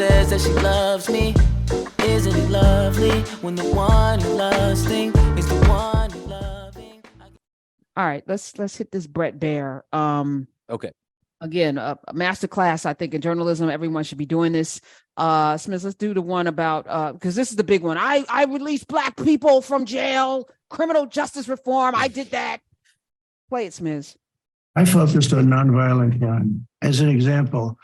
says that she loves me. Isn't it lovely when the one you're lusting is the one you're loving? All right, let's hit this Brett Baer. Okay. Again, a master class, I think, in journalism. Everyone should be doing this. Smith, let's do the one about because this is the big one. I released Black people from jail, criminal justice reform. I did that. Play it, Smith. I focused on nonviolent crime. As an example,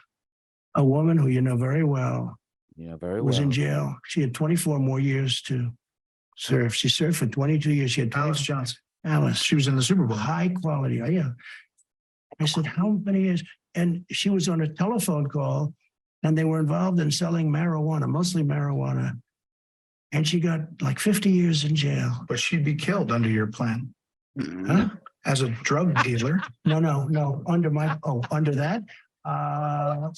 a woman who you know very well was in jail. She had 24 more years to serve. She served for 22 years. She had Alice Johnson. Alice. She was in the Super Bowl. High quality. Yeah. I said, how many years? And she was on a telephone call and they were involved in selling marijuana, mostly marijuana. And she got like 50 years in jail. But she'd be killed under your plan. Huh? As a drug dealer. No. Under that?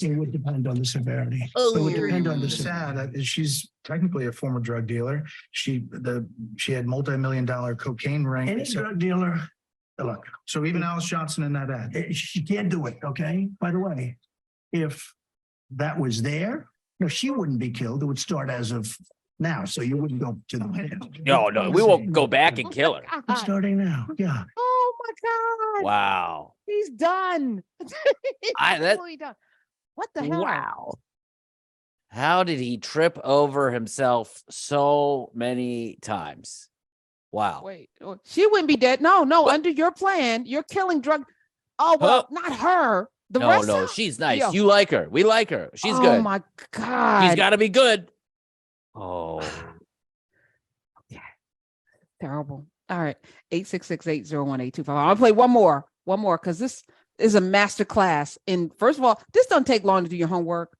It would depend on the severity. It would depend on the severity. Sad that she's technically a former drug dealer. She had multi-million-dollar cocaine ring. Any drug dealer, look. So even Alice Johnson in that ad. She can't do it, okay? By the way, if that was there, no, she wouldn't be killed. It would start as of now, so you wouldn't go to the head. No, we won't go back and kill her. It's starting now, yeah. Oh my God! Wow. He's done. He's totally done. What the hell? Wow. How did he trip over himself so many times? Wow. Wait, she wouldn't be dead. No, What? under your plan, you're killing drug. Oh, well, not her. The rest No, of- she's nice. Yo. You like her. We like her. She's Oh good. my God. She's got to be good. Oh. Terrible. All right. 866-801-825. I'm gonna play one more, because this is a master class. And first of all, this doesn't take long to do your homework.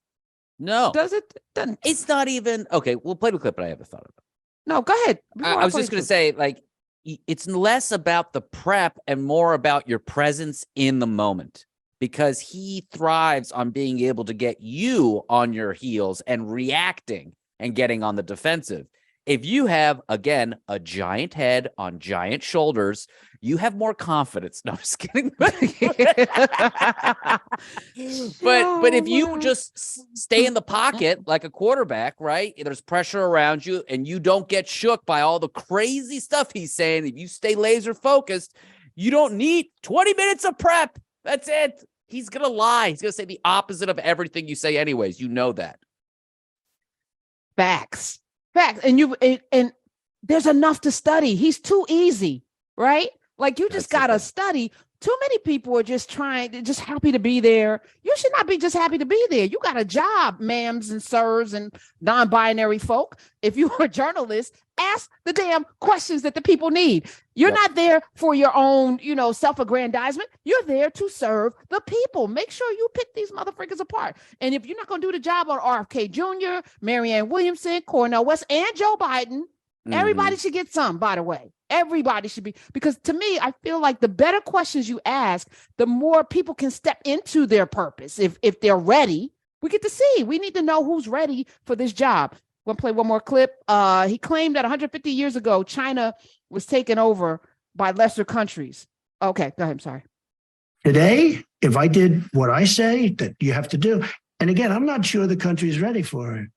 No. Does it? Doesn't. It's not even okay. We'll play the clip, but I have a thought of it. No, go ahead. I was just going to say, like, it's less about the prep and more about your presence in the moment, because he thrives on being able to get you on your heels and reacting and getting on the defensive. If you have, again, a giant head on giant shoulders, you have more confidence. No, I'm just kidding. But if you just stay in the pocket like a quarterback, right? There's pressure around you and you don't get shook by all the crazy stuff he's saying. If you stay laser focused, you don't need 20 minutes of prep. That's it. He's going to lie. He's going to say the opposite of everything you say anyways. You know that. Facts. And there's enough to study. He's too easy, right? Like you just gotta study. Too many people are just happy to be there. You should not be just happy to be there. You got a job, ma'ams and sirs and non-binary folk. If you're a journalist, ask the damn questions that the people need. You're not there for your own, self-aggrandizement. You're there to serve the people. Make sure you pick these motherfuckers apart. And if you're not going to do the job on RFK Jr., Marianne Williamson, Cornel West, and Joe Biden, everybody should get some, by the way. Everybody should be, because to me, I feel like the better questions you ask, the more people can step into their purpose. If they're ready, we get to see. We need to know who's ready for this job. We'll play one more clip. He claimed that 150 years ago, China was taken over by lesser countries. Okay, go ahead. I'm sorry. Today, if I did what I say that you have to do, and again, I'm not sure the country's ready for it.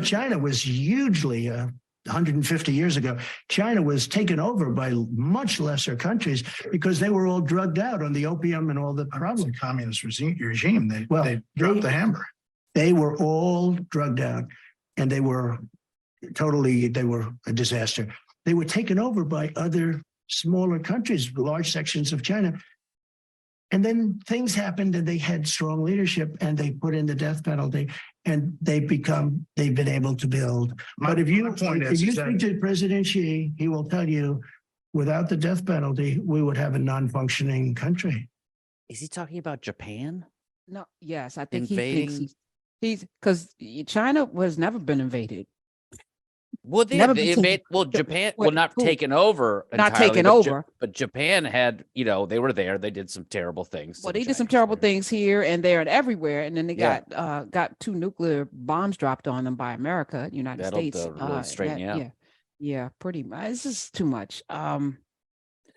China was hugely 150 years ago, China was taken over by much lesser countries because they were all drugged out on the opium and all the problems. Communist regime. They dropped the hammer. They were all drugged out and they were a disaster. They were taken over by other smaller countries, large sections of China. And then things happened and they had strong leadership and they put in the death penalty and they've been able to build. But if you speak to President Xi, he will tell you, without the death penalty, we would have a non-functioning country. Is he talking about Japan? No, yes, I think invading? he thinks he's because China has never been invaded. Well, Japan, not taken over. Not taken over. But Japan had, they were there. They did some terrible things. Well, they did some terrible things here and there and everywhere. And then they got 2 nuclear bombs dropped on them by America, United States. Really straighten you out. Yeah, pretty much. This is too much.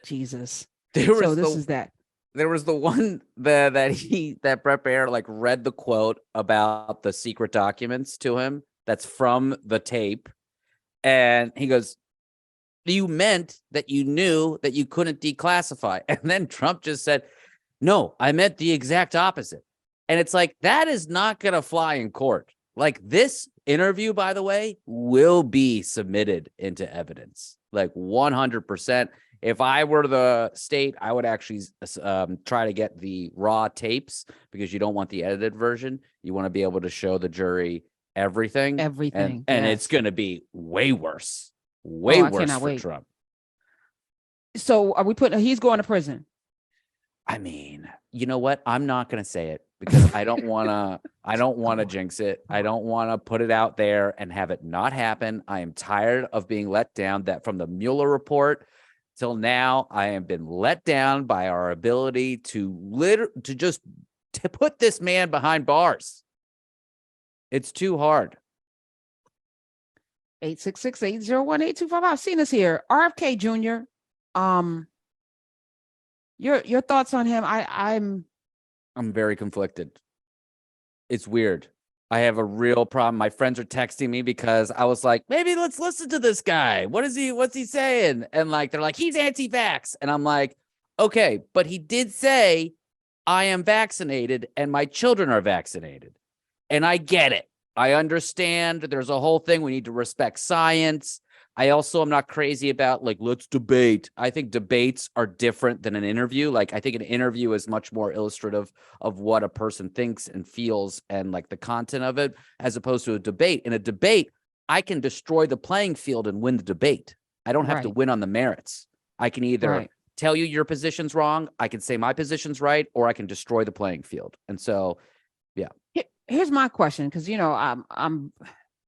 Jesus. This is that. there was the one that Brett Baer like read the quote about the secret documents to him. That's from the tape. And he goes, you meant that you knew that you couldn't declassify. And then Trump just said, no, I meant the exact opposite. And it's like, that is not going to fly in court. Like, this interview, by the way, will be submitted into evidence, like 100%. If I were the state, I would actually try to get the raw tapes, because you don't want the edited version. You want to be able to show the jury everything. Everything. And yes. it's going to be way worse. I Way worse cannot for wait. Trump. So are we putting, he's going to prison? I mean, you know what? I'm not going to say it because I don't want to jinx it. I don't want to put it out there and have it not happen. I am tired of being let down. That from the Mueller report till now, I have been let down by our ability to put this man behind bars. It's too hard. 866-801-8255. Seena's here. RFK Jr. Your thoughts on him? I'm very conflicted. It's weird. I have a real problem. My friends are texting me because I was like, maybe let's listen to this guy. What's he saying? And like, they're like, he's anti-vax. And I'm like, okay, but he did say, I am vaccinated and my children are vaccinated. And I get it. I understand there's a whole thing. We need to respect science. I also am not crazy about like, let's debate. I think debates are different than an interview. Like, I think an interview is much more illustrative of what a person thinks and feels and like the content of it, as opposed to a debate. In a debate, I can destroy the playing field and win the debate. I don't have to win on the merits. I can either tell you your position's wrong, I can say my position's right, or I can destroy the playing field. And so, yeah. Here's my question, because I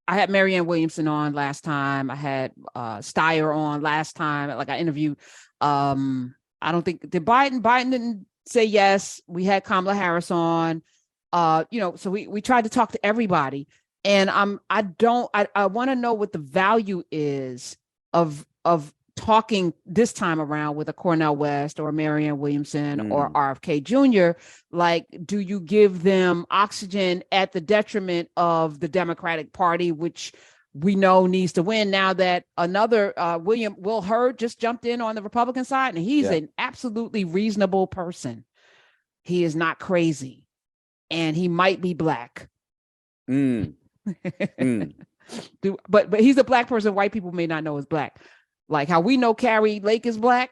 had Marianne Williamson on last time. I had Steyer on last time. Like, I interviewed. I don't think Biden didn't say yes. We had Kamala Harris on. So we tried to talk to everybody, and I want to know what the value is of talking this time around with a Cornel West or Marianne Williamson or RFK Jr. Like, do you give them oxygen at the detriment of the Democratic Party, which we know needs to win, now that another Will Hurd just jumped in on the Republican side, and he's an absolutely reasonable person. He is not crazy, and he might be black. But he's a black person white people may not know is black. Like how we know Carrie Lake is black,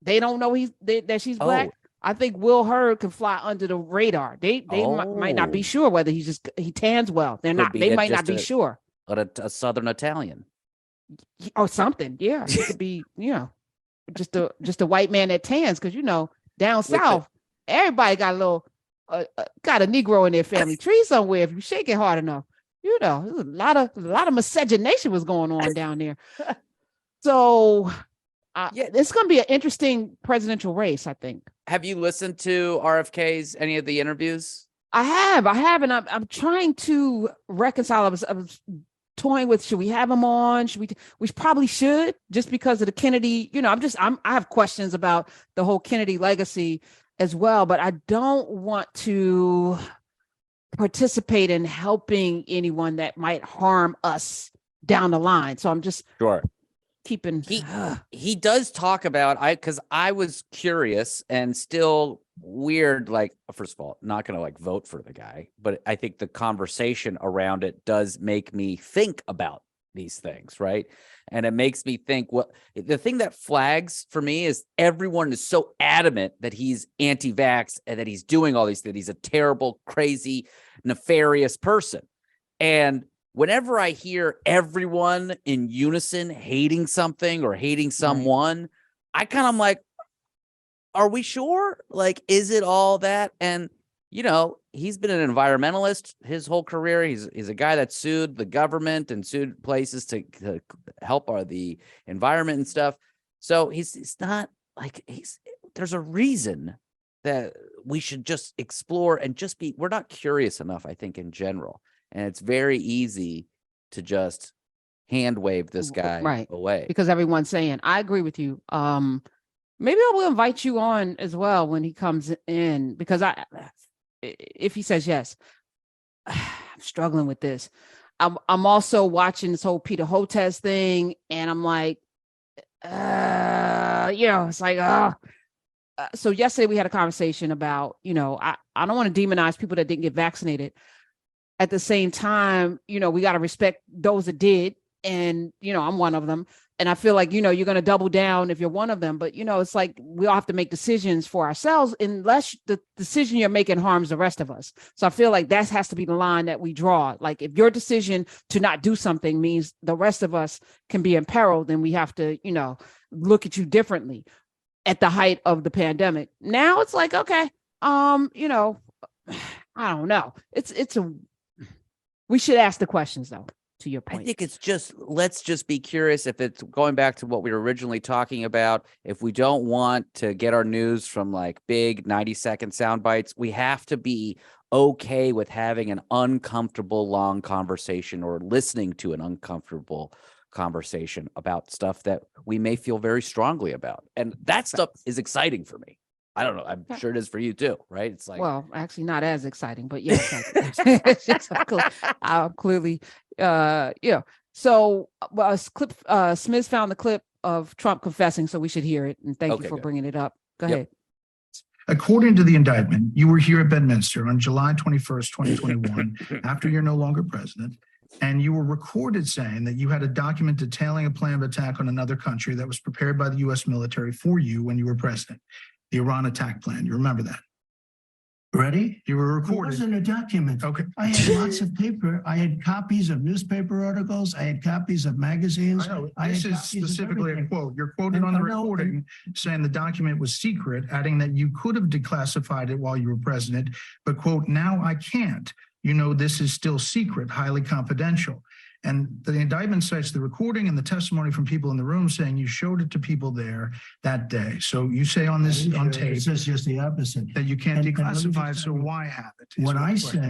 they don't know that she's black. I think Will Hurd can fly under the radar. They might not be sure whether he tans well. They might not be sure. A Southern Italian or something. Yeah, he could be. Just a white man that tans, because down south everybody got a little got a Negro in their family tree somewhere. If you shake it hard enough, there's a lot of miscegenation was going on down there. So it's going to be an interesting presidential race, I think. Have you listened to RFK's, any of the interviews? I have, and I'm trying to reconcile. I was toying with, should we have him on? We probably should, just because of the Kennedy, I have questions about the whole Kennedy legacy as well, but I don't want to participate in helping anyone that might harm us down the line. So I'm just keeping. He does talk about, because I was curious and still weird, like, first of all, not going to like vote for the guy, but I think the conversation around it does make me think about these things, right? And it makes me think, the thing that flags for me is everyone is so adamant that he's anti-vax and that he's doing all these things. He's a terrible, crazy, nefarious person. And whenever I hear everyone in unison hating something or hating someone, I kind of like, are we sure? Like, is it all that? And, he's been an environmentalist his whole career. He's a guy that sued the government and sued places to help the environment and stuff. So he's not like, there's a reason that we should just explore and we're not curious enough, I think, in general. And it's very easy to just hand wave this guy away. Because everyone's saying, I agree with you. Maybe I will invite you on as well when he comes in, because if he says yes, I'm struggling with this. I'm also watching this whole Peter Hotez thing, and I'm like, it's like, so yesterday we had a conversation about, I don't want to demonize people that didn't get vaccinated. At the same time, we got to respect those that did. And, I'm one of them. And I feel like, you're going to double down if you're one of them. But, it's like we all have to make decisions for ourselves unless the decision you're making harms the rest of us. So I feel like that has to be the line that we draw. Like if your decision to not do something means the rest of us can be in peril, then we have to, look at you differently at the height of the pandemic. Now it's like, okay, I don't know. We should ask the questions though. To your point. I think it's let's just be curious if it's going back to what we were originally talking about. If we don't want to get our news from like big 90-second sound bites, we have to be okay with having an uncomfortable long conversation or listening to an uncomfortable conversation about stuff that we may feel very strongly about. And that stuff is exciting for me. I don't know. I'm sure it is for you too, right? It's like, well, actually not as exciting, but yes, I'm clearly, So Smith found the clip of Trump confessing, so we should hear it. And thank you for bringing it up. Go ahead. According to the indictment, you were here at Bedminster on July 21st, 2021, after you're no longer president, and you were recorded saying that you had a document detailing a plan of attack on another country that was prepared by the U.S. military for you when you were president. The Iran attack plan. You remember that? Ready? You were It recorded. wasn't a document. Okay. I had lots of paper. I had copies of newspaper articles. I had copies of magazines. I know. I This had is copies of specifically a everything. quote. You're quoted And on the I know- recording saying the document was secret, adding that you could have declassified it while you were president, but quote, now I can't. This is still secret, highly confidential. And the indictment cites the recording and the testimony from people in the room saying you showed it to people there that day. So you say on this on tape It says just the opposite. that you can't And let me just declassify it. So tell you, why have it? is When what I the question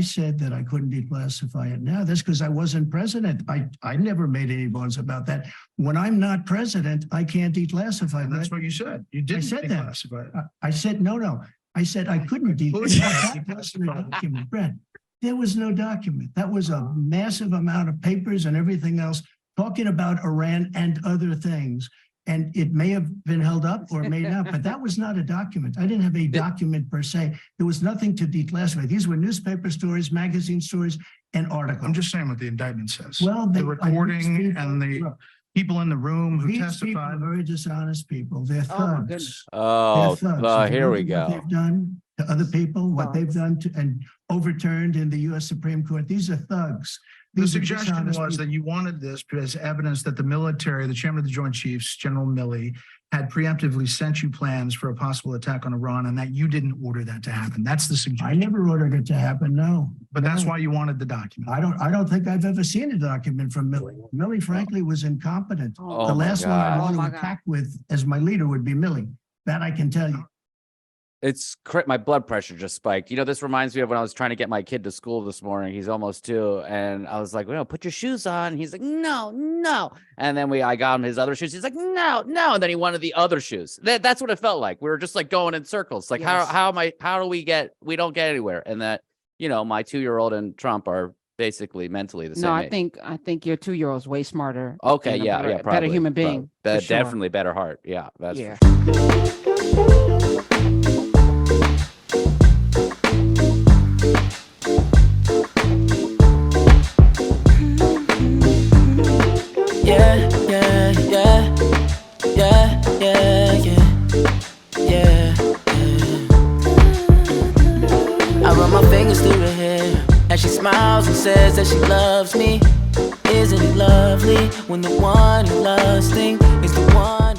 said is. that I couldn't declassify it now, that's because I wasn't president. I never made any bones about that. When I'm not president, I can't declassify And that's that. what you said. You didn't said that. declassify it. I said no. I said I couldn't declassify document. Brett, there was no document. That was a massive amount of papers and everything else talking about Iran and other things. And it may have been held up or it may not, but that was not a document. I didn't have a document per se. There was nothing to declassify. These were newspaper stories, magazine stories, and articles. I'm just saying what the indictment says. Well, the recording and the look, people in the room who these people testified. are very dishonest people. They're Oh, my thugs. goodness. oh, They're thugs. If you here look we at what go. they've done to other people, what they've Thugs. done to and overturned in the U.S. Supreme Court. These are thugs. The These are suggestion dishonest was that people. you wanted this as evidence that the military, the chairman of the Joint Chiefs, General Milley, had preemptively sent you plans for a possible attack on Iran and that you didn't order that to happen. That's the I suggestion. never ordered it to happen. No, But that's no. why you wanted the document. I don't think I've ever seen a document from Milley. Milley, frankly, was incompetent. Oh, The my last one I God. want Oh, to my God. attack with as my leader would be Milley. That I can tell you. It's my blood pressure just spiked. This reminds me of when I was trying to get my kid to school this morning. He's almost 2. And I was like, well, put your shoes on. He's like, no. And then I got him his other shoes. He's like, no. And then he wanted the other shoes. That's what it felt like. We were just like going in circles. Like, Yes. we don't get anywhere. And that, my 2-year-old and Trump are basically mentally the same No, age. I think your 2-year-old's way smarter. Okay, and a yeah, better, probably. better human being. Probably. for sure. Definitely better heart. Yeah, that's Yeah. Yeah, yeah, yeah, yeah, yeah, yeah, yeah, yeah. I run my fingers through her hair as she smiles and says that she loves me. Isn't it lovely when the one you love is the one